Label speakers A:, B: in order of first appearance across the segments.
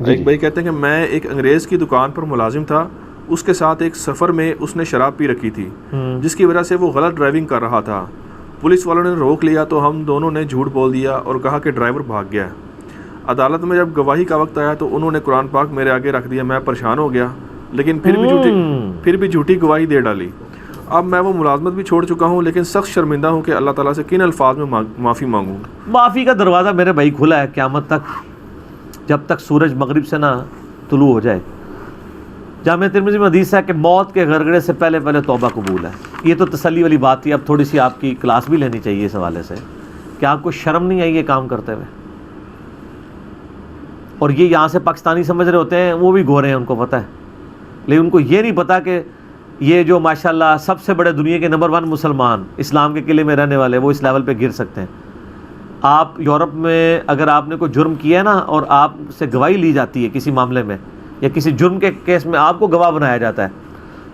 A: ایک بھائی کہتے ہیں کہ میں ایک انگریز کی دکان پر ملازم تھا، اس کے ساتھ ایک سفر میں اس نے شراب پی رکھی تھی جس کی وجہ سے وہ غلط ڈرائیونگ کر رہا تھا۔ پولیس والوں نے روک لیا تو ہم دونوں نے جھوٹ بول دیا اور کہا کہ ڈرائیور بھاگ گیا۔ عدالت میں جب گواہی کا وقت آیا تو انہوں نے قرآن پاک میرے آگے رکھ دیا۔ میں پریشان ہو گیا لیکن پھر بھی جھوٹی گواہی دے ڈالی۔ اب میں وہ ملازمت بھی چھوڑ چکا ہوں لیکن سخت شرمندہ ہوں کہ اللہ تعالیٰ سے کن الفاظ میں معافی مانگوں۔
B: معافی کا دروازہ میرے بھائی کھلا ہے قیامت تک، جب تک سورج مغرب سے نہ طلوع ہو جائے۔ جامع ترمذی میں حدیث ہے کہ موت کے غرغرے سے پہلے توبہ قبول ہے۔ یہ تو تسلی والی بات تھی، اب تھوڑی سی آپ کی کلاس بھی لینی چاہیے اس حوالے سے کہ آپ کو شرم نہیں آئی یہ کام کرتے ہوئے۔ اور یہ یہاں سے پاکستانی سمجھ رہے ہوتے ہیں، وہ بھی گورے ہیں، ان کو پتہ ہے، لیکن ان کو یہ نہیں پتا کہ یہ جو ماشاءاللہ سب سے بڑے دنیا کے نمبر 1 مسلمان اسلام کے قلعے میں رہنے والے، وہ اس لیول پہ گر سکتے ہیں۔ آپ یورپ میں اگر آپ نے کوئی جرم کیا ہے نا اور آپ سے گواہی لی جاتی ہے کسی معاملے میں یا کسی جرم کے کیس میں آپ کو گواہ بنایا جاتا ہے،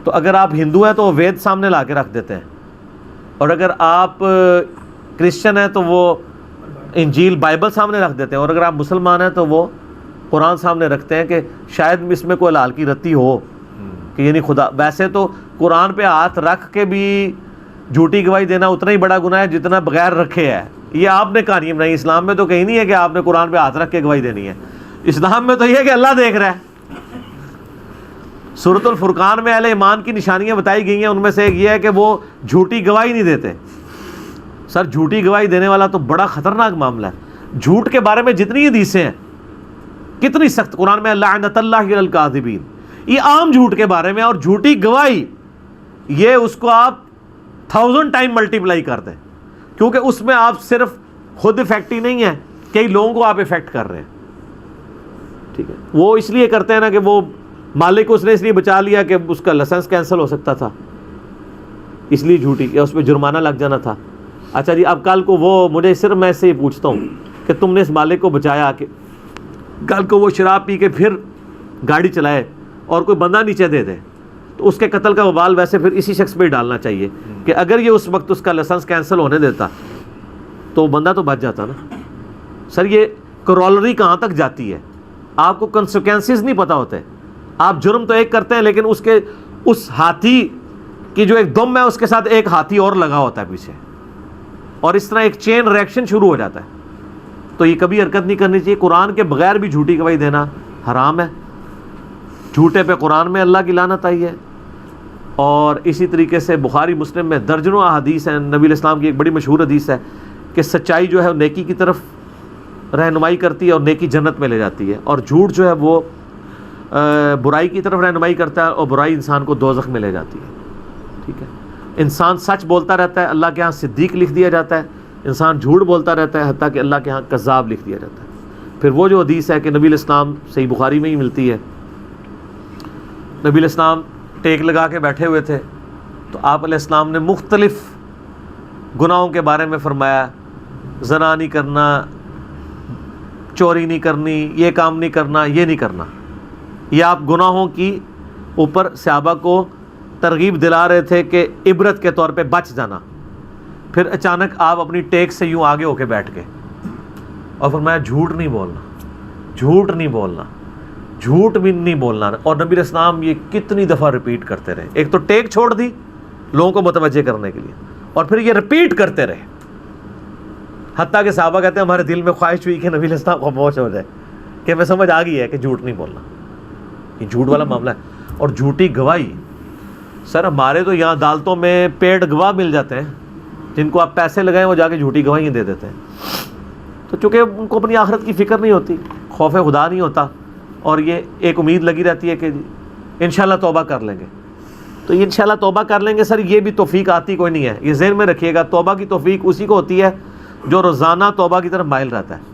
B: تو اگر آپ ہندو ہیں تو وہ وید سامنے لا کے رکھ دیتے ہیں، اور اگر آپ کرسچن ہیں تو وہ انجیل بائبل سامنے رکھ دیتے ہیں، اور اگر آپ مسلمان ہیں تو وہ قرآن سامنے رکھتے ہیں کہ شاید اس میں کوئی لال کی رتی ہو کہ یعنی خدا۔ ویسے تو قرآن پہ ہاتھ رکھ کے بھی جھوٹی گواہی دینا اتنا ہی بڑا گناہ ہے جتنا بغیر رکھے ہے۔ یہ آپ نے کہانی بنائی، اسلام میں تو کہیں نہیں ہے کہ آپ نے قرآن پہ ہاتھ رکھ کے گواہی دینی ہے۔ اسلام میں تو یہ ہے کہ اللہ دیکھ رہا ہے۔ سورۃ الفرقان میں اہل ایمان کی نشانیاں بتائی گئی ہیں، ان میں سے ایک یہ ہے کہ وہ جھوٹی گواہی نہیں دیتے۔ سر جھوٹی گواہی دینے والا تو بڑا خطرناک معاملہ ہے۔ جھوٹ کے بارے میں جتنی حدیثیں ہیں، کتنی سخت قرآن میں لعنت اللہ علی الکاذبین، یہ عام جھوٹ کے بارے میں، اور جھوٹی گواہی یہ اس کو آپ 1000 ٹائم ملٹیپلائی کر دیں، کیونکہ اس میں آپ صرف خود افیکٹ ہی نہیں ہے، کئی لوگوں کو آپ افیکٹ کر رہے ہیں۔ ٹھیک ہے، وہ اس لیے کرتے ہیں نا کہ وہ مالک کو اس نے اس لیے بچا لیا کہ اس کا لائسنس کینسل ہو سکتا تھا، اس لیے جھوٹی، یا اس پہ جرمانہ لگ جانا تھا۔ اچھا جی، اب کل کو وہ مجھے صرف میں سے یہ پوچھتا ہوں کہ تم نے اس مالک کو بچایا کہ کل کو وہ شراب پی کے پھر گاڑی چلائے اور کوئی بندہ نیچے دے دے، تو اس کے قتل کا وبال ویسے پھر اسی شخص پہ ہی ڈالنا چاہیے کہ اگر یہ اس وقت اس کا لائسنس کینسل ہونے دیتا تو بندہ تو بچ جاتا نا۔ سر یہ کرولری کہاں تک جاتی ہے، آپ کو کنسیکوینسز نہیں پتہ ہوتے۔ آپ جرم تو ایک کرتے ہیں لیکن اس ہاتھی کی جو ایک دم ہے اس کے ساتھ ایک ہاتھی اور لگا ہوتا ہے پیچھے، اور اس طرح ایک چین ریئیکشن شروع ہو جاتا ہے۔ تو یہ کبھی حرکت نہیں کرنی چاہیے۔ قرآن کے بغیر بھی جھوٹی گواہی دینا حرام ہے۔ جھوٹے پہ قرآن میں اللہ کی لعنت آئی ہے، اور اسی طریقے سے بخاری مسلم میں درجنوں احادیث ہیں۔ نبی علیہ السلام کی ایک بڑی مشہور حدیث ہے کہ سچائی جو ہے وہ نیکی کی طرف رہنمائی کرتی ہے اور نیکی جنت میں لے جاتی ہے، اور جھوٹ جو ہے وہ برائی کی طرف رہنمائی کرتا ہے اور برائی انسان کو دوزخ میں لے جاتی ہے۔ ٹھیک ہے، انسان سچ بولتا رہتا ہے، اللہ کے ہاں صدیق لکھ دیا جاتا ہے، انسان جھوٹ بولتا رہتا ہے، حتیٰ کہ اللہ کے ہاں کذاب لکھ دیا جاتا ہے۔ پھر وہ جو حدیث ہے کہ نبی علیہ السلام صحیح بخاری میں ہی ملتی ہے، نبی علیہ السلام ٹیک لگا کے بیٹھے ہوئے تھے تو آپ علیہ السلام نے مختلف گناہوں کے بارے میں فرمایا، زنا نہیں کرنا، چوری نہیں کرنی، یہ کام نہیں کرنا، یہ نہیں کرنا۔ یہ آپ گناہوں کی اوپر صحابہ کو ترغیب دلا رہے تھے کہ عبرت کے طور پہ بچ جانا۔ پھر اچانک آپ اپنی ٹیک سے یوں آگے ہو کے بیٹھ گئے اور فرمایا جھوٹ نہیں بولنا، جھوٹ نہیں بولنا، جھوٹ بھی نہیں بولنا۔ اور نبی علیہ السلام یہ کتنی دفعہ ریپیٹ کرتے رہے، ایک تو ٹیک چھوڑ دی لوگوں کو متوجہ کرنے کے لیے، اور پھر یہ ریپیٹ کرتے رہے، حتیٰ کہ صحابہ کہتے ہیں ہمارے دل میں خواہش ہوئی کہ نبی علیہ السلام خاموش ہو جائے، کہ ہمیں سمجھ آ گئی ہے کہ جھوٹ نہیں بولنا، یہ جھوٹ والا معاملہ ہے۔ اور جھوٹی گواہی، سر ہمارے تو یہاں عدالتوں میں پیڈ گواہ مل جاتے ہیں جن کو آپ پیسے لگائیں وہ جا کے جھوٹی گواہیاں دے دیتے ہیں، تو چونکہ ان کو اپنی آخرت کی فکر نہیں ہوتی، خوف خدا نہیں ہوتا، اور یہ ایک امید لگی رہتی ہے کہ انشاءاللہ توبہ کر لیں گے۔ تو یہ انشاءاللہ توبہ کر لیں گے، سر یہ بھی توفیق آتی کوئی نہیں ہے، یہ ذہن میں رکھیے گا۔ توبہ کی توفیق اسی کو ہوتی ہے جو روزانہ توبہ کی طرف مائل رہتا ہے،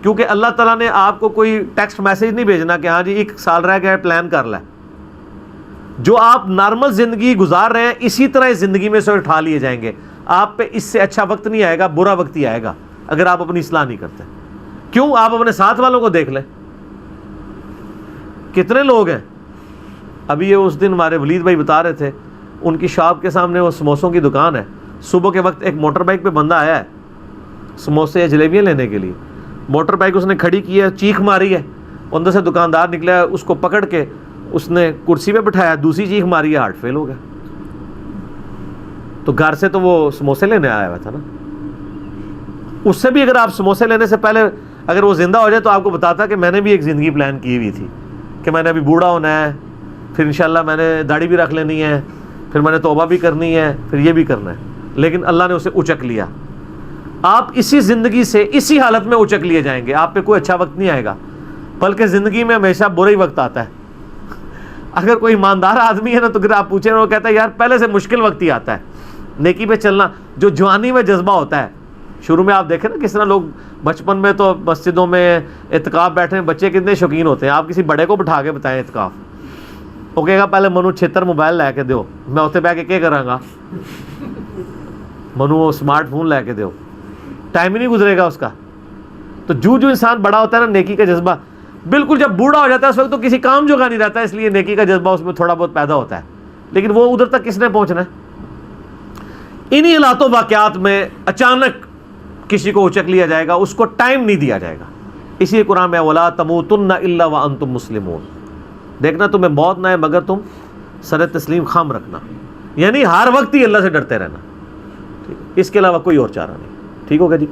B: کیونکہ اللہ تعالیٰ نے آپ کو کوئی ٹیکسٹ میسیج نہیں بھیجنا کہ ہاں جی 1 سال رہ گیا ہے پلان کر لیں۔ جو آپ نارمل زندگی گزار رہے ہیں اسی طرح اس زندگی میں سے اٹھا لیے جائیں گے۔ آپ پہ اس سے اچھا وقت نہیں آئے گا، برا وقت ہی آئے گا اگر آپ اپنی اصلاح نہیں کرتے۔ کیوں؟ آپ اپنے ساتھ والوں کو دیکھ لیں، کتنے لوگ ہیں۔ ابھی یہ اس دن ہمارے ولید بھائی بتا رہے تھے، ان کی شاپ کے سامنے وہ سموسوں کی دکان ہے، صبح کے وقت ایک موٹر بائک پہ بندہ آیا ہے سموسے یا جلیبیاں لینے کے لیے، موٹر بائک اس نے کھڑی کی ہے، چیخ ماری ہے، اندر سے دکاندار نکلا، اس کو پکڑ کے اس نے کرسی پہ بٹھایا، دوسری چیخ ماری ہے، ہارٹ فیل ہو گیا. تو گھر سے تو وہ سموسے لینے آیا ہوا تھا نا. اس سے بھی اگر آپ سموسے لینے سے پہلے اگر وہ زندہ ہو جائے تو آپ کو بتاتا کہ میں نے بھی ایک زندگی پلان کی ہوئی تھی کہ میں نے ابھی بوڑھا ہونا ہے، پھر انشاءاللہ میں نے داڑھی بھی رکھ لینی ہے، پھر میں نے توبہ بھی کرنی ہے، پھر یہ بھی کرنا ہے. لیکن اللہ نے اسے اچک لیا. آپ اسی زندگی سے اسی حالت میں اچک لیے جائیں گے. آپ پہ کوئی اچھا وقت نہیں آئے گا، بلکہ زندگی میں ہمیشہ برا ہی وقت آتا ہے. اگر کوئی ایماندار آدمی ہے نا تو پھر آپ پوچھیں وہ کہتا ہے یار پہلے سے مشکل وقت ہی آتا ہے نیکی پہ چلنا. جو جوانی میں جذبہ ہوتا ہے، شروع میں آپ دیکھیں نا کس طرح لوگ بچپن میں تو مسجدوں میں اعتکاف بیٹھے ہیں، بچے کتنے شوقین ہوتے ہیں. آپ کسی بڑے کو بٹھا کے بتائیں اعتکاف، وہ کہے گا پہلے منو 76 موبائل لے کے دیو، میں اتنے بہ کے کیا کراں گا. منو اسمارٹ فون لے کے دیو، ٹائم ہی نہیں گزرے گا اس کا. تو جو انسان بڑا ہوتا ہے نا، نیکی کا جذبہ بالکل جب بوڑھا ہو جاتا ہے اس وقت تو کسی کام جو کا نہیں رہتا ہے، اس لیے نیکی کا جذبہ اس میں تھوڑا بہت پیدا ہوتا ہے. لیکن وہ ادھر تک کس نے پہنچنا ہے؟ انہی حالات و واقعات میں اچانک کسی کو اچک لیا جائے گا، اس کو ٹائم نہیں دیا جائے گا. اسی لیے قرآن میں وَلَا تَمُوتُنَّ إِلَّا وَأَنْتُمْ مُسْلِمُونَ، دیکھنا تمہیں موت نہ آئے مگر تم سر تسلیم خام رکھنا، یعنی ہر وقت ہی اللہ سے ڈرتے رہنا. اس کے علاوہ کوئی اور چارہ نہیں. ٹھیک ہوگا جی.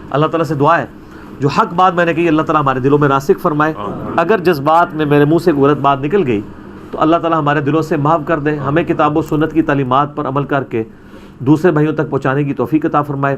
B: اللہ تعالیٰ سے دعا ہے جو حق بات میں نے کہی اللہ تعالیٰ ہمارے دلوں میں راسخ فرمائے. اگر جذبات میں میرے منہ سے غلط بات نکل گئی تو اللہ تعالیٰ ہمارے دلوں سے معاف کر دے. ہمیں کتاب و سنت کی تعلیمات پر عمل کر کے دوسرے بھائیوں تک پہنچانے کی توفیق عطا فرمائے.